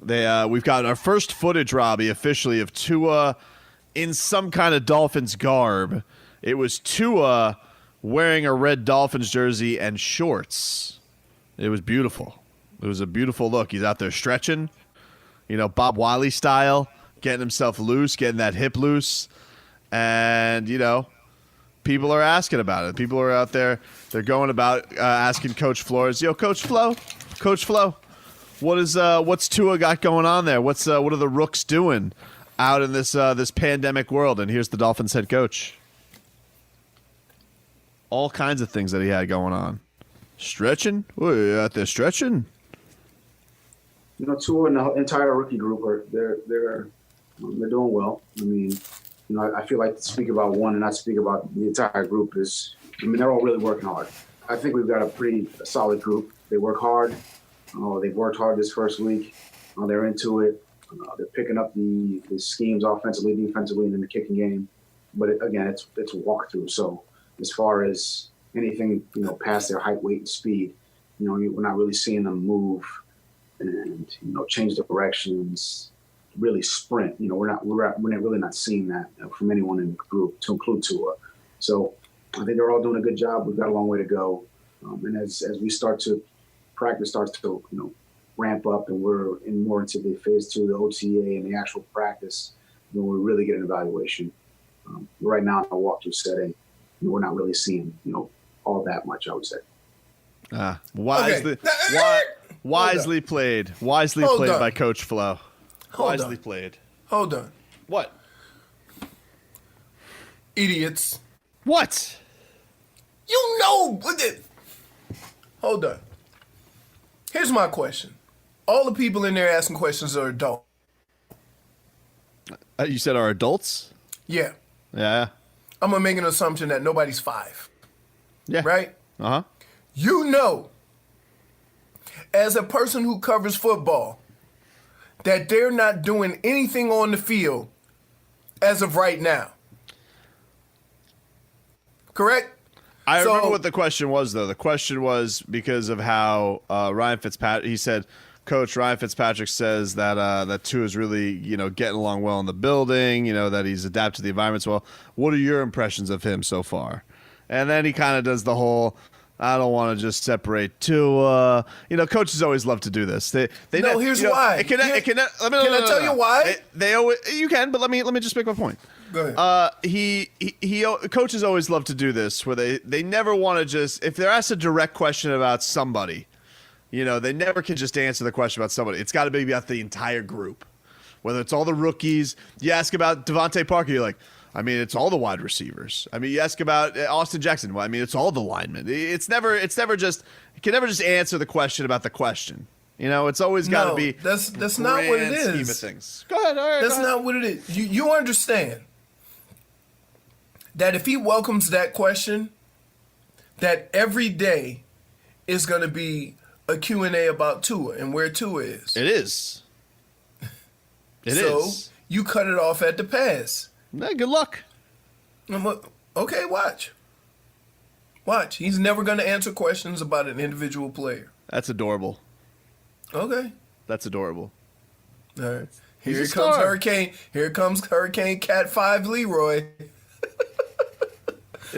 We've got our first footage, Robbie, officially of Tua in some kind of Dolphins garb. It was Tua wearing a red Dolphins jersey and shorts. It was beautiful. It was a beautiful look. He's out there stretching, Bob Wiley style, getting himself loose, getting that hip loose. And, people are asking about it. People are out there. They're going about asking Coach Flores, Coach Flo, what's Tua got going on there? What are the Rooks doing out in this pandemic world? And here's the Dolphins head coach. All kinds of things that he had going on. Stretching? Oh, you out there stretching? Tua and the entire rookie group they're doing well. I mean, I feel like to speak about one and not speak about the entire group they're all really working hard. I think we've got a pretty solid group. They work hard. They've worked hard this first week. They're into it. They're picking up the schemes offensively, defensively, and in the kicking game. But again, it's a walkthrough. So as far as anything, past their height, weight, and speed, we're not really seeing them move and change directions, really sprint. We're really not seeing that from anyone in the group, to include Tua. So I think they're all doing a good job. We've got a long way to go, and as we practice starts to ramp up, and we're more into the phase 2, the OTA, and the actual practice, we're really getting evaluation. Right now in a walkthrough setting, we're not really seeing all that much, I would say. Wisely played by Coach Flo. Wisely played. Hold on. What? Idiots. What? Hold on. Here's my question. All the people in there asking questions are adults. You said are adults? Yeah. Yeah. I'm going to make an assumption that nobody's 5. Yeah. Right? Uh-huh. As a person who covers football, that they're not doing anything on the field as of right now. Correct? I remember what the question was, though. The question was because of how Ryan Fitzpatrick, he said, Coach Ryan Fitzpatrick says that Tua is really, getting along well in the building, that he's adapted to the environment well. What are your impressions of him so far? And then he kind of does the whole, I don't want to just separate Tua. Coaches always love to do this. Here's why. Can I tell you why? You can, but let me just make my point. Go ahead. Coaches always love to do this, where they never want to just, if they're asked a direct question about somebody, they never can just answer the question about somebody. It's got to be about the entire group, whether it's all the rookies. You ask about Devontae Parker, you're like, it's all the wide receivers. You ask about Austin Jackson. Well, it's all the linemen. It can never just answer the question about the question. It's always got to be. That's not what it is. Scheme of things. Go ahead. All right. That's not what it is. You understand that if he welcomes that question, that every day is going to be a Q&A about Tua and where Tua is. It is. So you cut it off at the pass. Good luck. Okay, watch. He's never going to answer questions about an individual player. That's adorable. Okay. That's adorable. All right. Here comes Hurricane Cat 5 Leroy.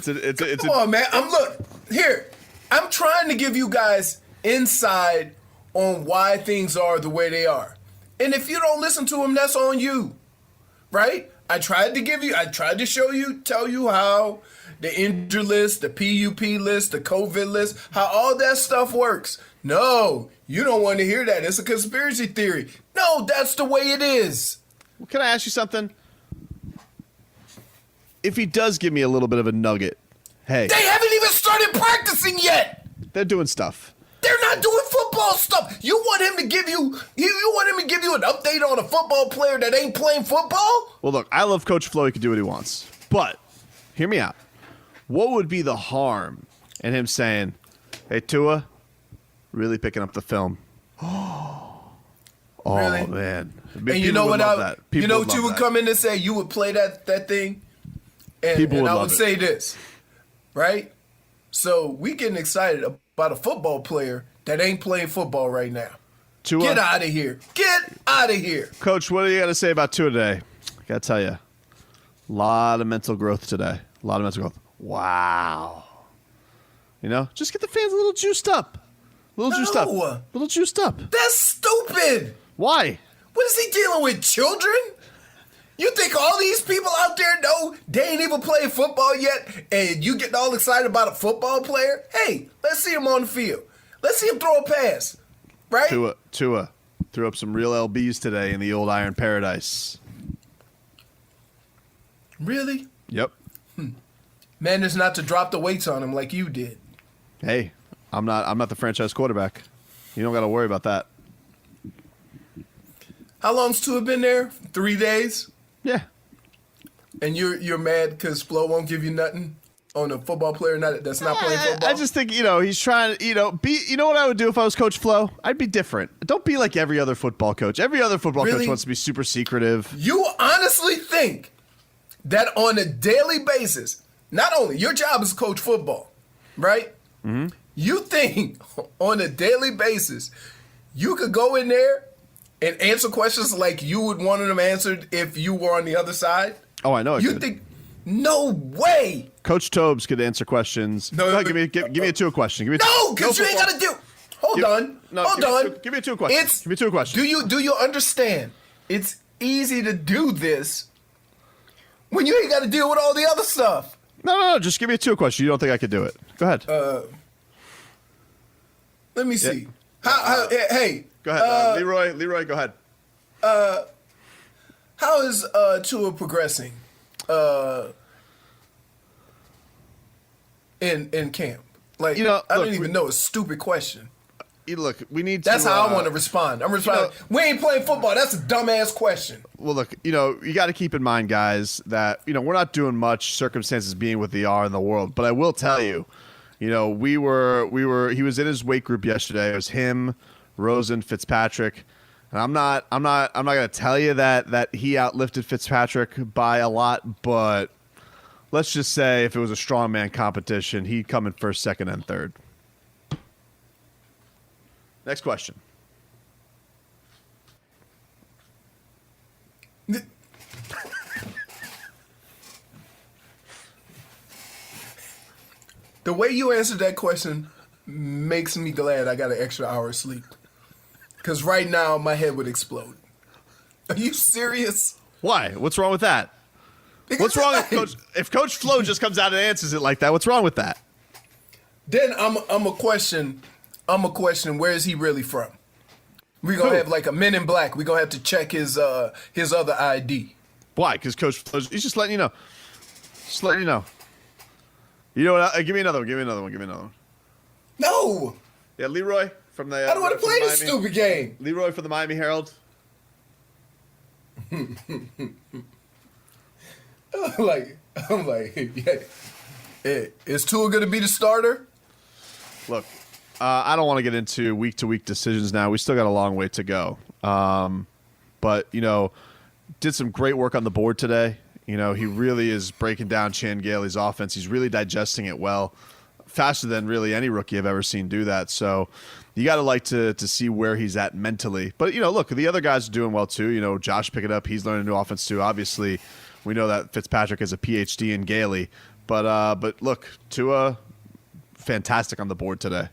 Come on, man. I'm trying to give you guys insight on why things are the way they are. And if you don't listen to them, that's on you. Right? I tried to tell you how the injury list, the PUP list, the COVID list, how all that stuff works. No, you don't want to hear that. It's a conspiracy theory. No, that's the way it is. Well, can I ask you something? If he does give me a little bit of a nugget, hey. They haven't even started practicing yet. They're doing stuff. They're not doing football stuff. You want him to give you an update on a football player that ain't playing football? Well, look, I love Coach Flo. He can do what he wants. But hear me out. What would be the harm in him saying, hey, Tua, really picking up the film? Oh, really? Man. And you know what you would come in and say? You would play that thing? And I would say this, right? So we getting excited about a football player that ain't playing football right now. Tua. Get out of here. Get out of here. Coach, what do you got to say about Tua today? I got to tell you, a lot of mental growth today. A lot of mental growth. Wow. You know, just get the fans a little juiced up. Juiced up. Little juiced up. That's stupid. Why? What is he dealing with, children? You think all these people out there know they ain't even playing football yet, and you getting all excited about a football player? Hey, let's see him on the field. Let's see him throw a pass, right? Tua threw up some real LBs today in the old Iron Paradise. Really? Yep. Managed not to drop the weights on him like you did. Hey, I'm not the franchise quarterback. You don't got to worry about that. How long's Tua been there? 3 days? Yeah. And you're mad because Flo won't give you nothing on a football player that's not playing football? I just think, he's trying to, be, you know what I would do if I was Coach Flo? I'd be different. Don't be like every other football coach. Every other football coach wants to be super secretive. You honestly think that on a daily basis, not only your job is to coach football, right? Mm-hmm. You think on a daily basis you could go in there and answer questions like you would want them answered if you were on the other side? Oh, I know. You think? No way. Coach Tobes could answer questions. No, go ahead, give me a Tua question. No, because you ain't got to do. Hold on. Give me a Tua question. Give me a Tua question. Do you understand? It's easy to do this when you ain't got to deal with all the other stuff. No. Just give me a Tua question. You don't think I could do it? Go ahead. Let me see. Yeah. Hey. Go ahead, Leroy. Go ahead. How is Tua progressing in camp? Like, I don't even know. A stupid question. Look, we need. That's how I want to respond. I'm responding. We ain't playing football. That's a dumbass question. Well, look, you got to keep in mind, guys, that we're not doing much. Circumstances being what they are in the world, but I will tell you, he was in his weight group yesterday. It was him, Rosen, Fitzpatrick, and I'm not gonna tell you that he outlifted Fitzpatrick by a lot, but let's just say if it was a strongman competition, he'd come in first, second, and third. Next question. The way you answered that question makes me glad I got an extra hour of sleep. Because right now, my head would explode. Are you serious? Why? What's wrong with that? What's wrong if Coach Flo just comes out and answers it like that? What's wrong with that? Then I'm a question. Where is he really from? We're going to have like a Men in Black. We're going to have to check his other ID. Why? Because Coach Flo's, he's just letting you know. Just letting you know. You know what? Give me another one. No. Yeah, Leroy from the. I don't want to play this stupid game. Leroy from the Miami Herald. I'm like, yeah. Is Tua going to be the starter? Look, I don't want to get into week-to-week decisions now. We still got a long way to go. But, did some great work on the board today. He really is breaking down Chan Gailey's offense. He's really digesting it well, faster than really any rookie I've ever seen do that. So you got to like to see where he's at mentally. But, look, the other guys are doing well too. Josh picking up. He's learning a new offense too. Obviously, we know that Fitzpatrick is a PhD in Gailey. But look, Tua, fantastic on the board today.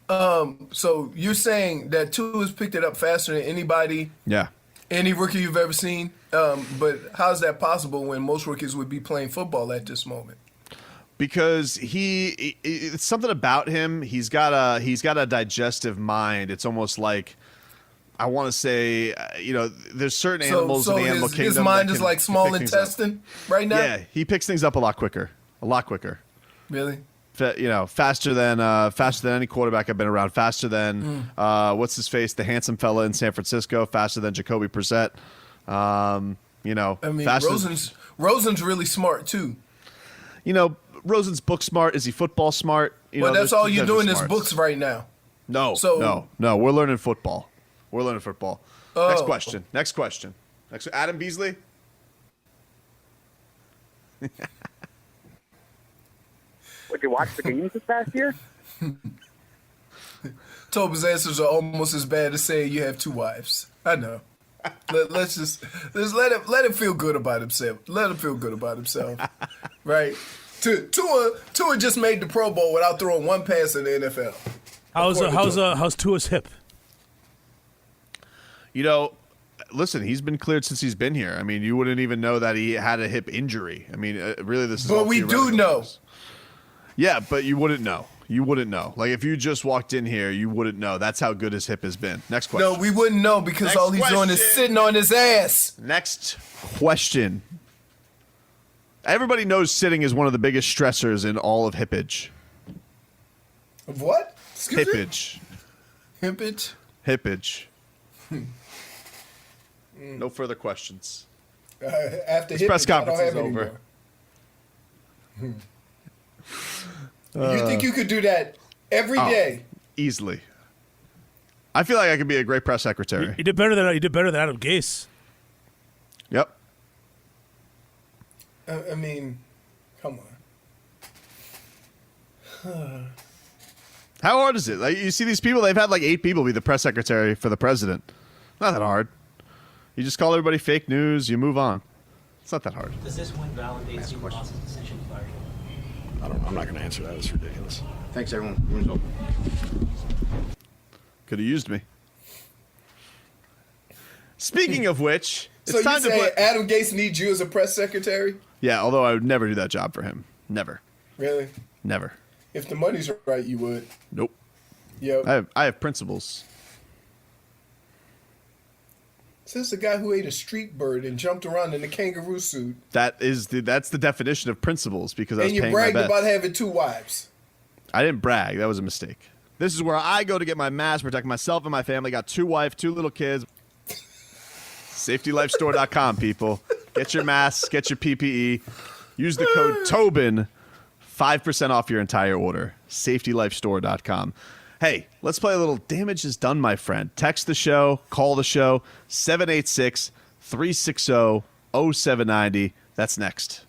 So you're saying that Tua's picked it up faster than anybody? Yeah. Any rookie you've ever seen? But how's that possible when most rookies would be playing football at this moment? Because it's something about him. He's got a digestive mind. It's almost like, I want to say, there's certain animals in the animal kingdom. His mind is like small intestine right now? Yeah, he picks things up a lot quicker. Really? Faster than any quarterback I've been around. Faster than what's his face, the handsome fella in San Francisco. Faster than Jacoby Brissett. Rosen's really smart too. Rosen's book smart. Is he football smart? Well, that's all you're doing is books right now. No. We're learning football. Next question. Next, Adam Beasley. Would you watch the games this past year? Toba's answers are almost as bad as saying you have 2 wives. I know. Let's let him feel good about himself. Let him feel good about himself, right? Tua just made the Pro Bowl without throwing 1 pass in the NFL. How's Tua's hip? You know, listen, he's been cleared since he's been here. I mean, you wouldn't even know that he had a hip injury. I mean, really, this is. But all we do theoretical. know. Yeah, but you wouldn't know. You wouldn't know. Like, if you just walked in here, you wouldn't know. That's how good his hip has been. Next question. No, we wouldn't know because Next all he's doing is question. sitting on his ass. Next question. Everybody knows sitting is one of the biggest stressors in all of hippage. Of what? Excuse me? Hippage. Hippage? Hippage. No further questions. After This press hippage, I don't conference have is any over. more. You think you could do that every day? Easily. I feel like I could be a great press secretary. You did better than Adam Gase. Yep. I mean, come on. How hard is it? Like, you see these people, they've had like 8 people be the press secretary for the president. Not that hard. You just call everybody fake news, you move on. It's not that hard. Does this win validate Steve Ross's decision to fire him? I'm not going to answer that. It's ridiculous. Thanks, everyone. Room's open. Could have used me. Speaking of which, it's So you time to say put. Adam Gase needs you as a press secretary? Yeah, although I would never do that job for him. Never. Really? Never. If the money's right, you would. Nope. Yep. I have principles. Says the guy who ate a street bird and jumped around in a kangaroo suit. That's the definition of principles because I was And you paying my bragged bets. about having 2 wives. I didn't brag. That was a mistake. This is where I go to get my mask, protect myself and my family. Got 2 wives, 2 little kids. SafetyLifeStore.com, people. Get your masks, get your PPE. Use the code Tobin, 5% off your entire order. SafetyLifeStore.com. Hey, let's play a little Damage is Done, my friend. Text the show, call the show, 786-360-0790. That's next.